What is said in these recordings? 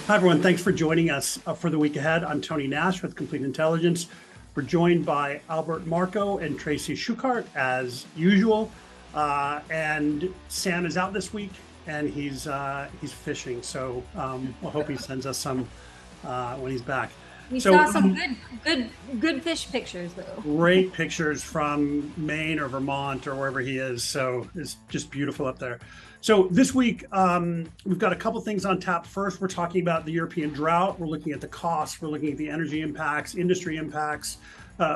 Hi, everyone. Thanks for joining us for the week ahead. I'm Tony Nash with Complete Intelligence. We're joined by Albert Marco and Tracy Schuchart as usual. And Sam is out this week and he's fishing. So we'll hope he sends us some when he's back. We saw some good fish pictures though. Great pictures from Maine or Vermont or wherever he is. So it's just beautiful up there. So this week, we've got a couple things on tap. First, we're talking about the European drought. We're looking at the costs. We're looking at the energy impacts, industry impacts.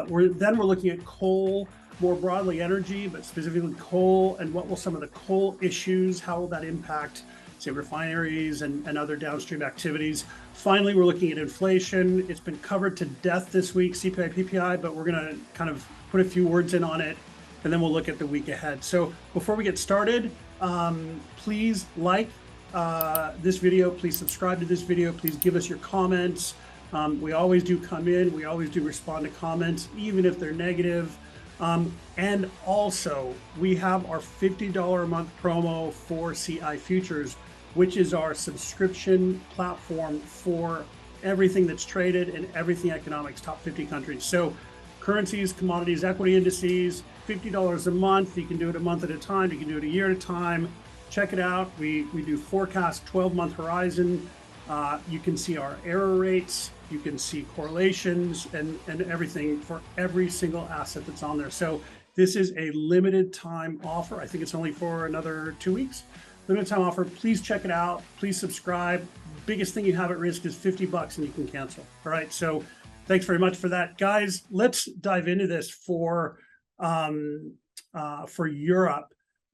We're looking at coal, more broadly energy, but specifically coal, and what will some of the coal issues, how will that impact, say, refineries and other downstream activities. Finally, we're looking at inflation. It's been covered to death this week, CPI PPI, but we're going to kind of put a few words in on it, and then we'll look at the week ahead. So before we get started, please like this video, please subscribe to this video, please give us your comments. We always do come in, we always do respond to comments, even if they're negative. And also, we have our $50 a month promo for CI Futures, which is our subscription platform for everything that's traded and everything economics, top 50 countries. So currencies, commodities, equity indices, $50 a month. You can do it a month at a time. You can do it a year at a time. Check it out. We do forecast 12-month horizon. You can see our error rates. You can see correlations and everything for every single asset that's on there. So this is a limited time offer. I think it's only for another 2 weeks. Limited time offer. Please check it out. Please subscribe. Biggest thing you have at risk is $50 and you can cancel. All right. So thanks very much for that, guys. Let's dive into this for Europe.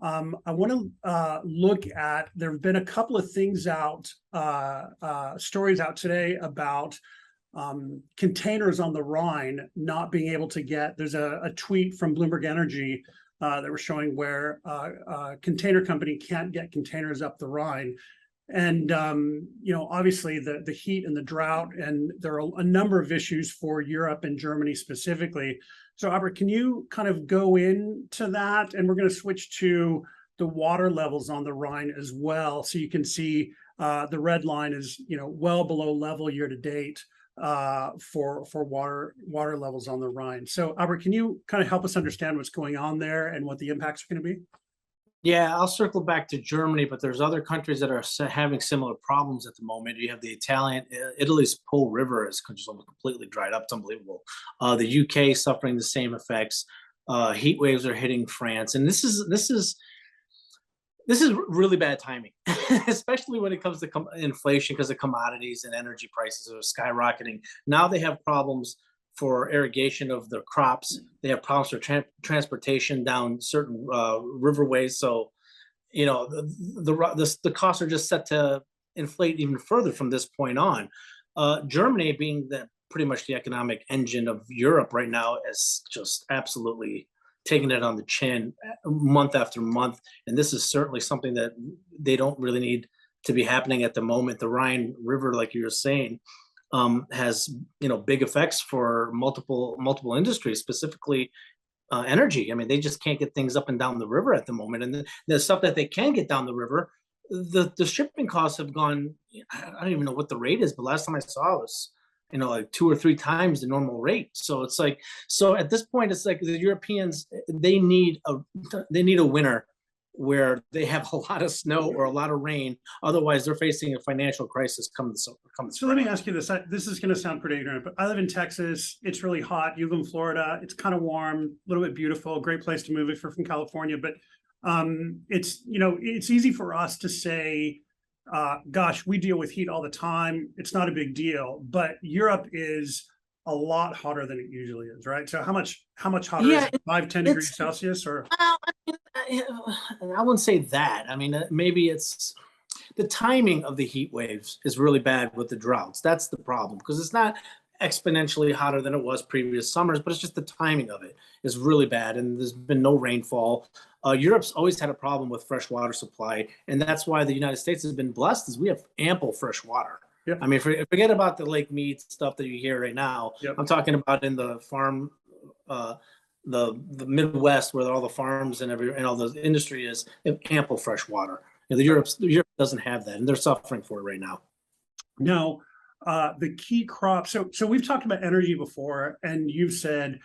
I want to look at, there have been a couple of things out, stories out today about containers on the Rhine not being able to get, there's a tweet from Bloomberg Energy that we're showing where a container company can't get containers up the Rhine. And, obviously the heat and the drought, and there are a number of issues for Europe and Germany specifically. So Albert, can you kind of go into that? And we're going to switch to the water levels on the Rhine as well. So you can see the red line is, well below level year to date for water levels on the Rhine. So Albert, can you kind of help us understand what's going on there and what the impacts are going to be? Yeah, I'll circle back to Germany, but there's other countries that are having similar problems at the moment. You have the Italy's Po River is just completely dried up. It's unbelievable. The UK suffering the same effects. Heat waves are hitting France, and this is really bad timing, especially when it comes to inflation, because the commodities and energy prices are skyrocketing. Now they have problems for irrigation of their crops. They have problems for transportation down certain riverways. So, the costs are just set to inflate even further from this point on. Germany, being pretty much the economic engine of Europe right now, is just absolutely taking it on the chin month after month. And this is certainly something that they don't really need to be happening at the moment. The Rhine River, like you were saying, has big effects for multiple industries, specifically energy. I mean, they just can't get things up and down the river at the moment, and the stuff that they can get down the river, the shipping costs have gone. I don't even know what the rate is, but last time I saw it was like 2 or 3 times the normal rate. So it's like, at this point, it's like the Europeans, they need a winter where they have a lot of snow or a lot of rain. Otherwise, they're facing a financial crisis come So let me ask you this. This is going to sound pretty ignorant, but I live in Texas. It's really hot. You live in Florida. It's kind of warm, a little bit beautiful, great place to move if you're from California. But it's easy for us to say, gosh, we deal with heat all the time. It's not a big deal. But Europe is a lot hotter than it usually is, right? So how much hotter is it? 5-10 degrees Celsius, or? I wouldn't say that. I mean, maybe it's the timing of the heat waves is really bad with the droughts. That's the problem, because it's not exponentially hotter than it was previous summers, but it's just the timing of it is really bad, and there's been no rainfall. Europe's always had a problem with fresh water supply, and that's why the United States has been blessed, is we have ample fresh water. Yep. I mean, forget about the Lake Mead stuff that you hear right now. Yep. I'm talking about in the farm, the Midwest, where all the farms and all the industry is, have ample fresh water. Europe doesn't have that, and they're suffering for it right now. Now, the key crop. So we've talked about energy before, and you've said,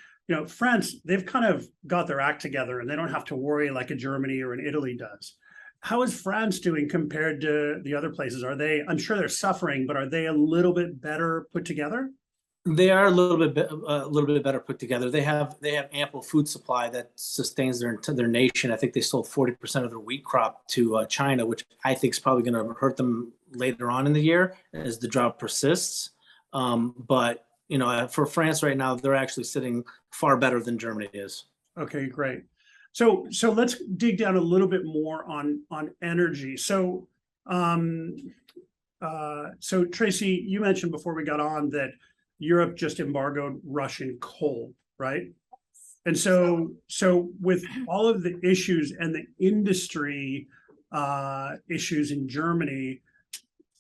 France, they've kind of got their act together, and they don't have to worry like a Germany or an Italy does. How is France doing compared to the other places? Are they? I'm sure they're suffering, but are they a little bit better put together? They are a little bit better put together. They have ample food supply that sustains their nation. I think they sold 40% of their wheat crop to China, which I think is probably going to hurt them later on in the year as the drought persists. But for France right now, they're actually sitting far better than Germany is. Okay, great. So let's dig down a little bit more on energy. So Tracy, you mentioned before we got on that Europe just embargoed Russian coal, right? And so with all of the issues and the industry issues in Germany,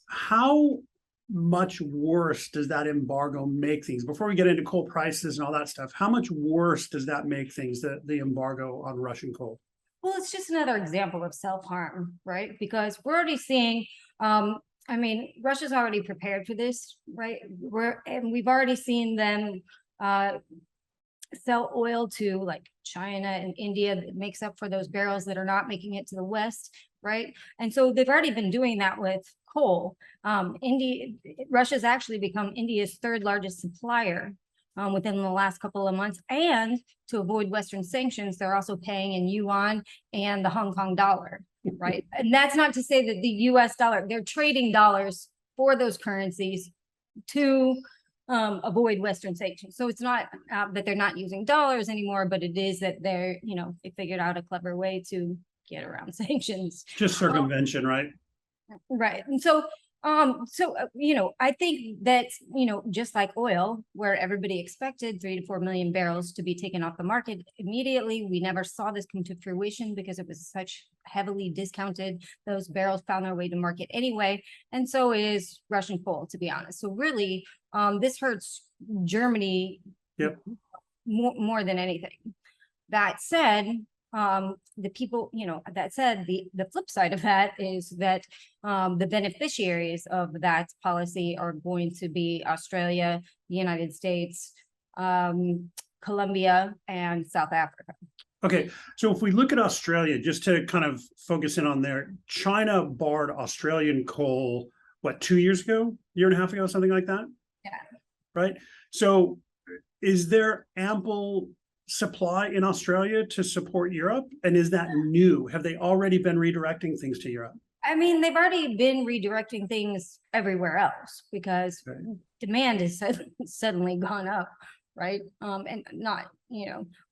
how much worse does that embargo make things? Before we get into coal prices and all that stuff, how much worse does that make things, the embargo on Russian coal? Well, it's just another example of self-harm, right? Because we're already seeing, Russia's already prepared for this, right? We've already seen them sell oil to like China and India that makes up for those barrels that are not making it to the West, right? And so they've already been doing that with coal. Russia's actually become India's third largest supplier within the last couple of months. And to avoid Western sanctions, they're also paying in yuan and the Hong Kong dollar, right? And that's not to say that the US dollar, they're trading dollars for those currencies to avoid Western sanctions. So it's not that they're not using dollars anymore, but it is that they figured out a clever way to get around sanctions. Just circumvention, right? Right. And so, I think that, just like oil, where everybody expected 3 to 4 million barrels to be taken off the market immediately, we never saw this come to fruition because it was such heavily discounted. Those barrels found their way to market anyway. And so is Russian coal, to be honest. So really, this hurts Germany more than anything. That said, the flip side of that is that the beneficiaries of that policy are going to be Australia, the United States, Colombia, and South Africa. Okay, so if we look at Australia, just to kind of focus in on there, China barred Australian coal, what, 2 years ago, year and a half ago, something like that? Yeah. Right. So is there ample supply in Australia to support Europe? And is that new? Have they already been redirecting things to Europe? I mean, they've already been redirecting things everywhere else because demand has suddenly gone up, right? And not,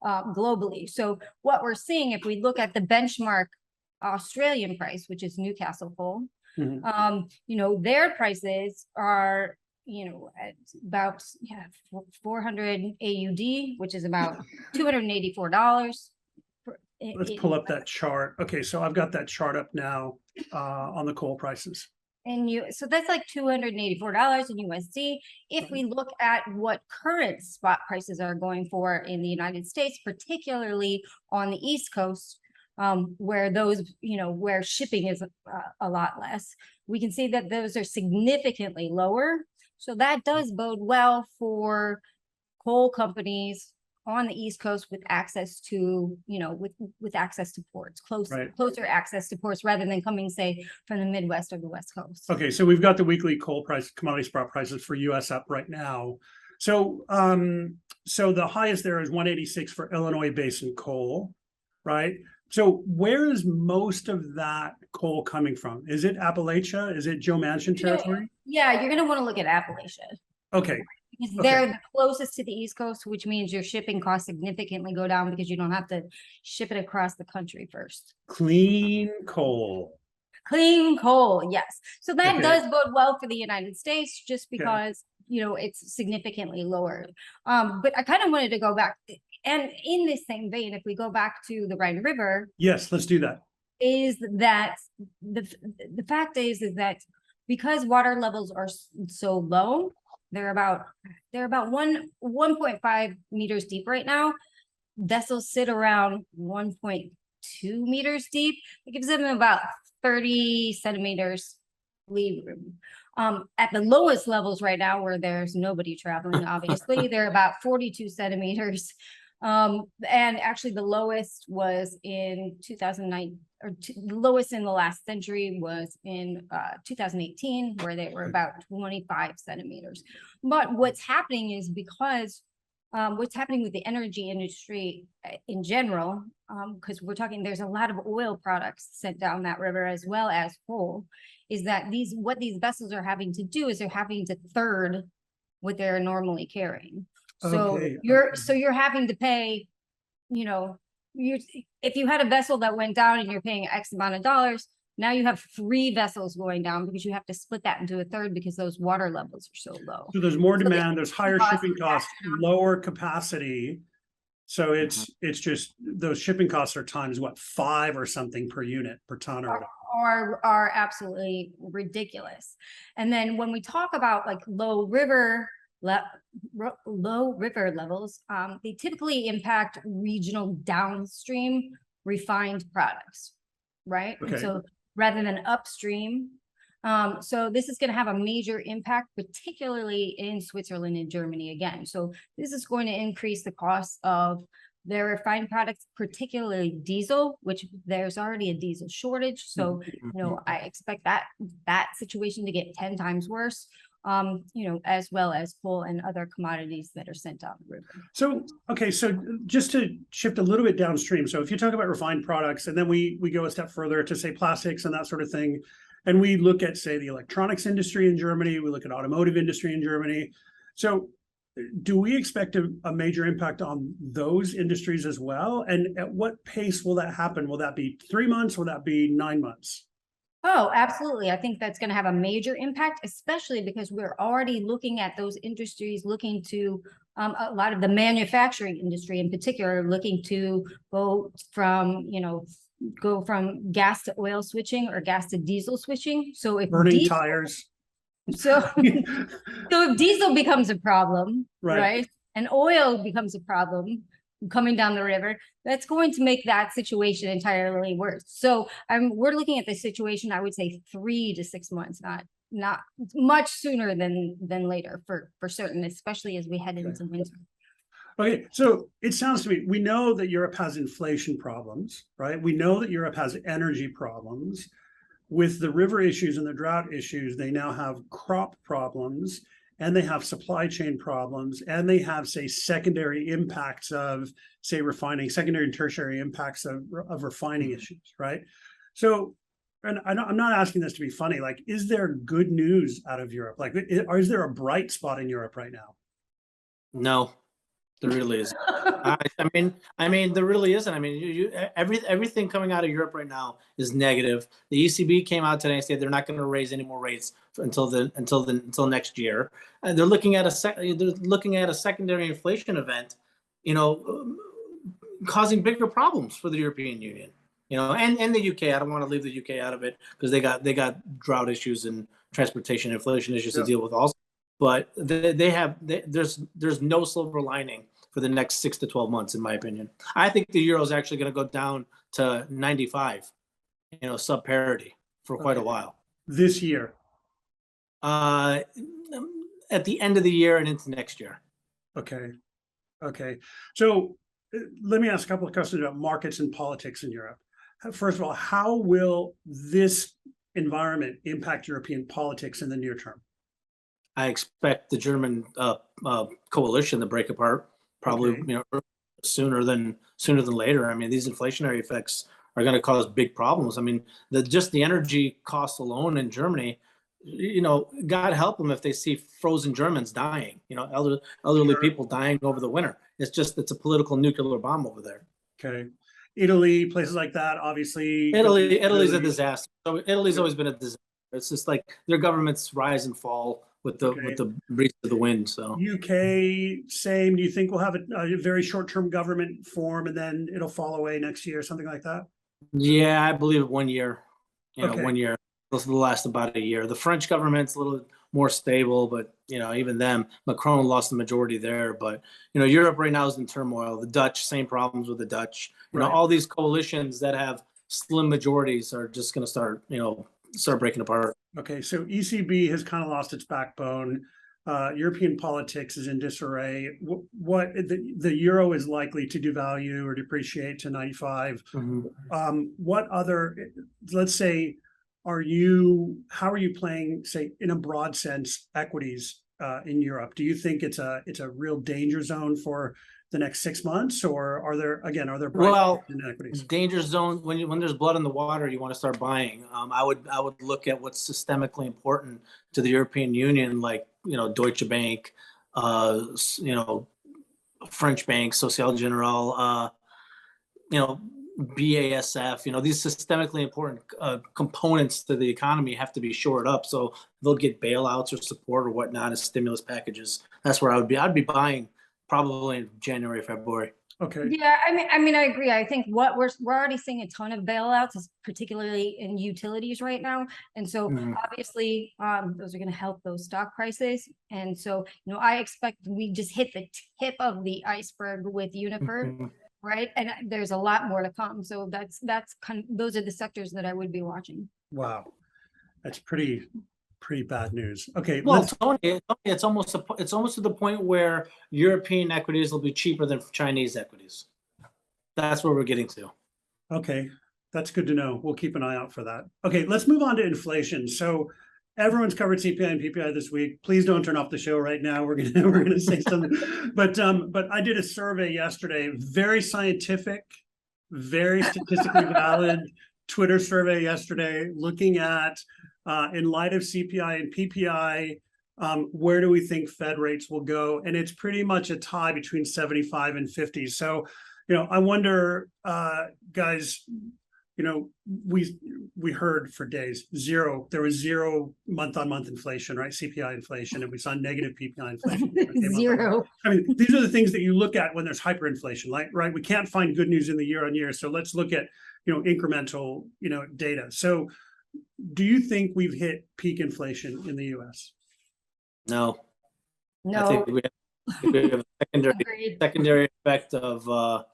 globally. So what we're seeing, if we look at the benchmark Australian price, which is Newcastle coal, their prices are at about 400 AUD, which is about $284. Let's pull up that chart. Okay, so I've got that chart up now on the coal prices. So that's like $284 in USD. If we look at what current spot prices are going for in the United States, particularly on the East Coast, where where shipping is a lot less, we can see that those are significantly lower. So that does bode well for coal companies on the East Coast with access to, with access to ports, closer access to ports rather than coming, say, from the Midwest or the West Coast. Okay, so we've got the weekly coal price, commodity spot prices for US up right now. So the highest there is 186 for Illinois Basin coal, right? So where is most of that coal coming from? Is it Appalachia? Is it Joe Manchin territory? Yeah, you're going to want to look at Appalachia. Okay. Because they're the closest to the East Coast, which means your shipping costs significantly go down because you don't have to ship it across the country first. Clean coal. Clean coal, yes. So that does bode well for the United States just because, it's significantly lower. But I kind of wanted to go back. And in this same vein, if we go back to the Rhine River. Yes, let's do that. Is that the fact is that because water levels are so low, they're about 1.5 meters deep right now. Vessels sit around 1.2 meters deep. It gives them about 30 centimeters lead room. At the lowest levels right now, where there's nobody traveling, obviously, they're about 42 centimeters. And actually the lowest was in 2009, or the lowest in the last century was in 2018, where they were about 25 centimeters. But what's happening is because what's happening with the energy industry in general, because we're talking, there's a lot of oil products sent down that river as well as coal, is that what these vessels are having to do is they're having to third what they're normally carrying. So you're having to pay, you know, if you had a vessel that went down and you're paying X amount of dollars, now you have 3 vessels going down because you have to split that into a third because those water levels are so low. So there's more demand, there's higher shipping costs, lower capacity. So it's just those shipping costs are times what, 5 or something per unit per ton or are absolutely ridiculous. And then when we talk about like low river levels, they typically impact regional downstream refined products, right? Okay. And so rather than upstream. So this is going to have a major impact, particularly in Switzerland and Germany again. So this is going to increase the cost of their refined products, particularly diesel, which there's already a diesel shortage. So, you know, I expect that situation to get 10 times worse. You know, as well as coal and other commodities that are sent down the river. So, okay, so just to shift a little bit downstream. So if you talk about refined products and then we go a step further to say plastics and that sort of thing, and we look at, say, the electronics industry in Germany, we look at automotive industry in Germany. So do we expect a major impact on those industries as well? And at what pace will that happen? Will that be 3 months? Will that be 9 months? Oh, absolutely. I think that's going to have a major impact, especially because we're already looking at those industries looking to a lot of the manufacturing industry in particular, looking to go from, you know, gas to oil switching or gas to diesel switching. So if burning tires. So if diesel becomes a problem, right, and oil becomes a problem coming down the river, that's going to make that situation entirely worse. So we're looking at the situation, I would say 3 to 6 months, not much sooner than later for certain, especially as we head into winter. Okay, so it sounds to me, we know that Europe has inflation problems, right? We know that Europe has energy problems. With the river issues and the drought issues, they now have crop problems, and they have supply chain problems, and they have, say, secondary impacts of, say, refining, secondary and tertiary impacts of refining issues, right? So, and I'm not asking this to be funny, like, is there good news out of Europe? Like, is there a bright spot in Europe right now? No, there really isn't. I mean, there really isn't. I mean, everything coming out of Europe right now is negative. The ECB came out today and said they're not going to raise any more rates until next year. And they're looking at a secondary inflation event, you know, causing bigger problems for the European Union. You know, and the UK. I don't want to leave the UK out of it because they got drought issues and transportation inflation issues to deal with also. But there's no silver lining for the next 6 to 12 months, in my opinion. I think the euro is actually going to go down to 95, you know, sub parity for quite a while. This year? At the end of the year and into next year. Okay. So let me ask a couple of questions about markets and politics in Europe. First of all, how will this environment impact European politics in the near term? I expect the German coalition to break apart probably, you know, sooner than later. I mean, these inflationary effects are going to cause big problems. I mean, just the energy costs alone in Germany, you know, God help them if they see frozen Germans dying, you know, elderly people dying over the winter. It's a political nuclear bomb over there. Okay. Italy, places like that, obviously. Italy's a disaster. So Italy's always been a disaster. It's just like their governments rise and fall with the breeze of the wind. So UK, same. Do you think we'll have a very short-term government form and then it'll fall away next year, something like that? Yeah, I believe 1 year. You know, 1 year. This will last about a year. The French government's a little more stable, but you know, even them, Macron lost the majority there. But you know, Europe right now is in turmoil. The Dutch, same problems with the Dutch. You know, all these coalitions that have slim majorities are just going to start, you know, start breaking apart. Okay, so ECB has kind of lost its backbone. European politics is in disarray. What the euro is likely to devalue or depreciate to 95. What other, let's say, how are you playing, say, in a broad sense, equities in Europe? Do you think it's a real danger zone for the next 6 months, or are there bright Well, in equities? danger zone, when there's blood in the water, you want to start buying. I would look at what's systemically important to the European Union, like, Deutsche Bank, French Bank, Societe Generale, BASF. These systemically important components to the economy have to be shored up, so they'll get bailouts or support or whatnot as stimulus packages. That's where I'd be buying probably in January, February. Okay. Yeah, I mean, I agree. I think what we're already seeing a ton of bailouts, is particularly in utilities right now, and so obviously, those are going to help those stock prices. And so, I expect we just hit the tip of the iceberg with Uniper, right? And there's a lot more to come. So that's those are the sectors that I would be watching. Wow, that's pretty bad news. Okay, well, Tony, it's almost to the point where European equities will be cheaper than Chinese equities. That's where we're getting to. Okay, that's good to know. We'll keep an eye out for that. Okay, let's move on to inflation. So everyone's covered CPI and PPI this week. Please don't turn off the show right now. We're gonna say something. But I did a survey yesterday, very scientific, very statistically valid Twitter survey yesterday, looking at in light of CPI and PPI, where do we think Fed rates will go? And it's pretty much a tie between 75 and 50. So, I wonder, guys, we heard for days there was zero month-on-month inflation, right? CPI inflation, and we saw negative PPI inflation. Zero. I mean, these are the things that you look at when there's hyperinflation, right? We can't find good news in the year-on-year, so let's look at incremental data. So do you think we've hit peak inflation in the US? No. No. I think we have a secondary effect of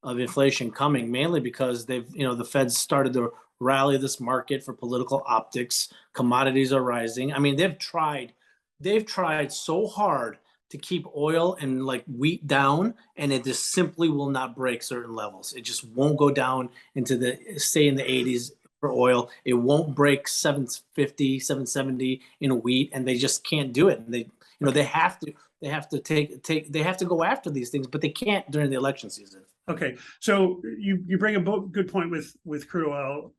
inflation coming, mainly because the Fed's started to rally this market for political optics. Commodities are rising. I mean, they've tried so hard to keep oil and like wheat down, and it just simply will not break certain levels. It just won't go down stay in the 80s for oil. It won't break 750, 770 in wheat, and they just can't do it. And they have to go after these things, but they can't during the election season. Okay, so you bring a good point with crude oil.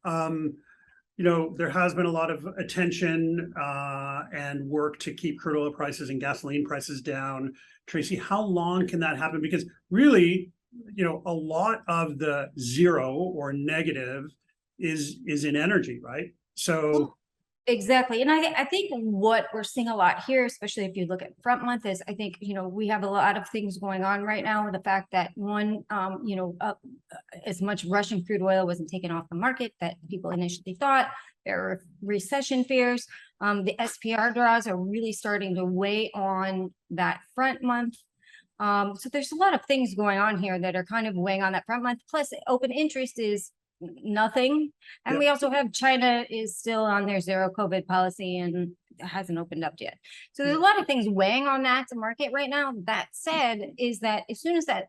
There has been a lot of attention and work to keep crude oil prices and gasoline prices down. Tracy, how long can that happen? Because really, a lot of the zero or negative is in energy, right? So exactly. And I think what we're seeing a lot here, especially if you look at front month, is I think, we have a lot of things going on right now. The fact that as much Russian crude oil wasn't taken off the market that people initially thought. There were recession fears. The SPR draws are really starting to weigh on that front month. So there's a lot of things going on here that are kind of weighing on that front month. Plus, open interest is nothing, and we also have China is still on their zero COVID policy and hasn't opened up yet. So there's a lot of things weighing on that market right now. That said, is that as soon as the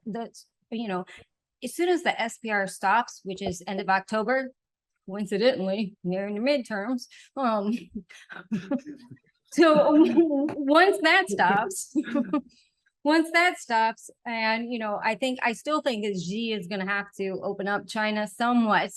SPR stops, which is end of October, coincidentally nearing the midterms, so once that stops. Once that stops, and I still think that Xi is going to have to open up China somewhat,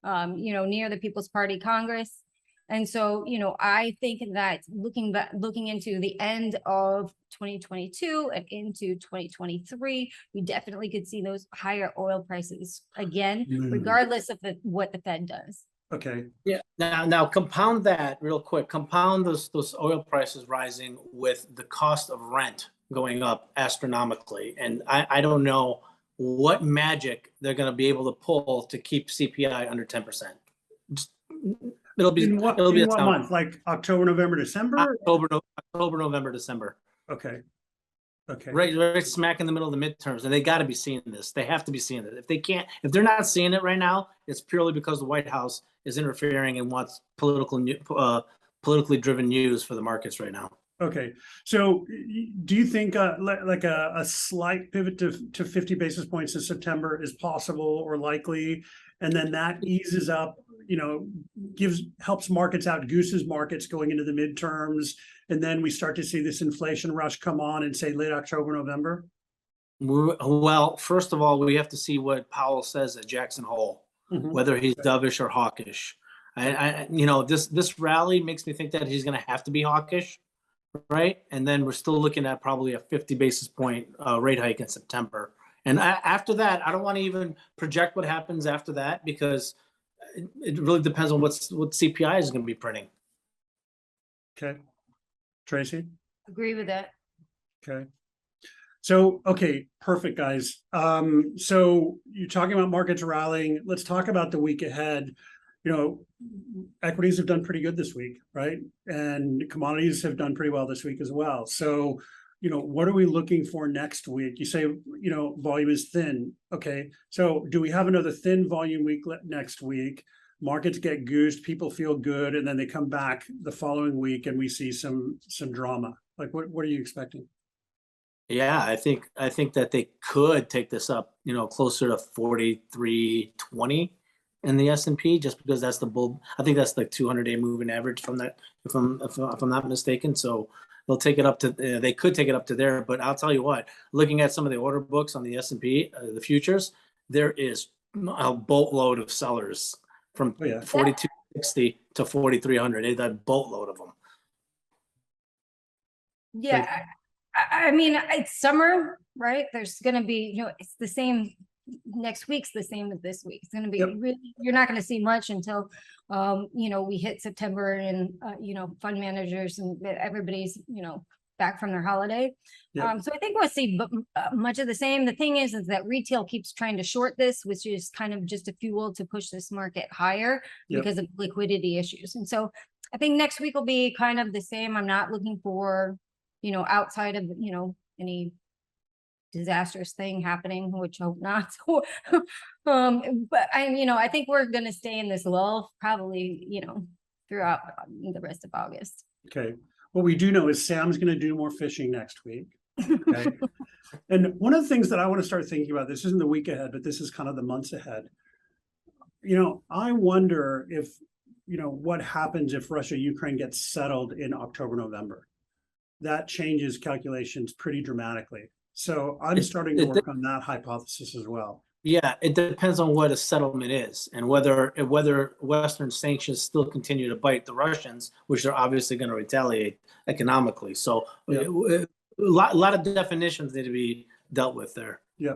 near the People's Party Congress, and so I think that looking into the end of 2022 and into 2023, we definitely could see those higher oil prices again, regardless of what the Fed does. Okay. Yeah. Now compound that real quick. Compound those oil prices rising with the cost of rent going up astronomically, and I don't know what magic they're going to be able to pull to keep CPI under 10%. It'll be in what month? Like October, November, December? October, November, December. Okay. Okay. Right smack in the middle of the midterms, and they got to be seeing this. They have to be seeing it. If they're not seeing it right now, it's purely because the White House is interfering and wants politically driven news for the markets right now. Okay. So do you think like a slight pivot to 50 basis points in September is possible or likely? And then that eases up, helps markets out, gooses markets going into the midterms. And then we start to see this inflation rush come on in, say, late October, November? Well, first of all, we have to see what Powell says at Jackson Hole, whether he's dovish or hawkish. This rally makes me think that he's going to have to be hawkish, right? And then we're still looking at probably a 50 basis point rate hike in September. And after that, I don't want to even project what happens after that, because it really depends on what CPI is going to be printing. Okay. Tracy? Agree with that. Okay. So, okay, perfect, guys. So you're talking about markets rallying. Let's talk about the week ahead. Equities have done pretty good this week, right? And commodities have done pretty well this week as well. So, what are we looking for next week? You say, volume is thin. Okay. So do we have another thin volume week next week? Markets get goosed, people feel good, and then they come back the following week and we see some drama. Like what are you expecting? Yeah, I think that they could take this up, closer to 43.20 in the S&P, just because that's the bull. I think that's the 200-day moving average from that, if I'm not mistaken. So they'll take it up to, they could take it up to there. But I'll tell you what, looking at some of the order books on the S&P, the futures, there is a boatload of sellers from 42.60 to 4,300. A boatload of them. Yeah. I mean, it's summer, right? There's going to be, it's the same. Next week's the same as this week. It's going to be really, you're not going to see much until, we hit September and, fund managers and everybody's, back from their holiday. So I think we'll see much of the same. The thing is that retail keeps trying to short this, which is kind of just a fuel to push this market higher because of liquidity issues. And so I think next week will be kind of the same. I'm not looking for, outside of, any disastrous thing happening, which I hope not. But I think we're going to stay in this lull probably, throughout the rest of August. Okay. What we do know is Sam's going to do more fishing next week. Okay. And one of the things that I want to start thinking about, this isn't the week ahead, but this is kind of the months ahead. I wonder if, what happens if Russia-Ukraine gets settled in October, November. That changes calculations pretty dramatically. So I'm starting to work on that hypothesis as well. Yeah, it depends on what a settlement is and whether Western sanctions still continue to bite the Russians, which they're obviously going to retaliate economically. So a lot of definitions need to be dealt with there. Yeah,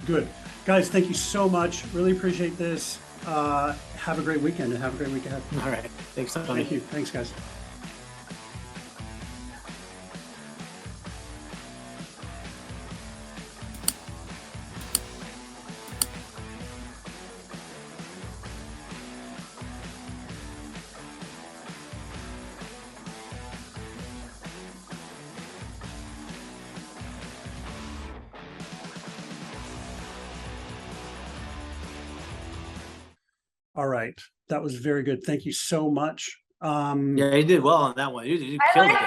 good. Guys, thank you so much. Really appreciate this. Have a great weekend and have a great week ahead. All right. Thanks, Tony. Thank you. Thanks, guys. All right. That was very good. Thank you so much. Yeah, you did well on that one. You killed it.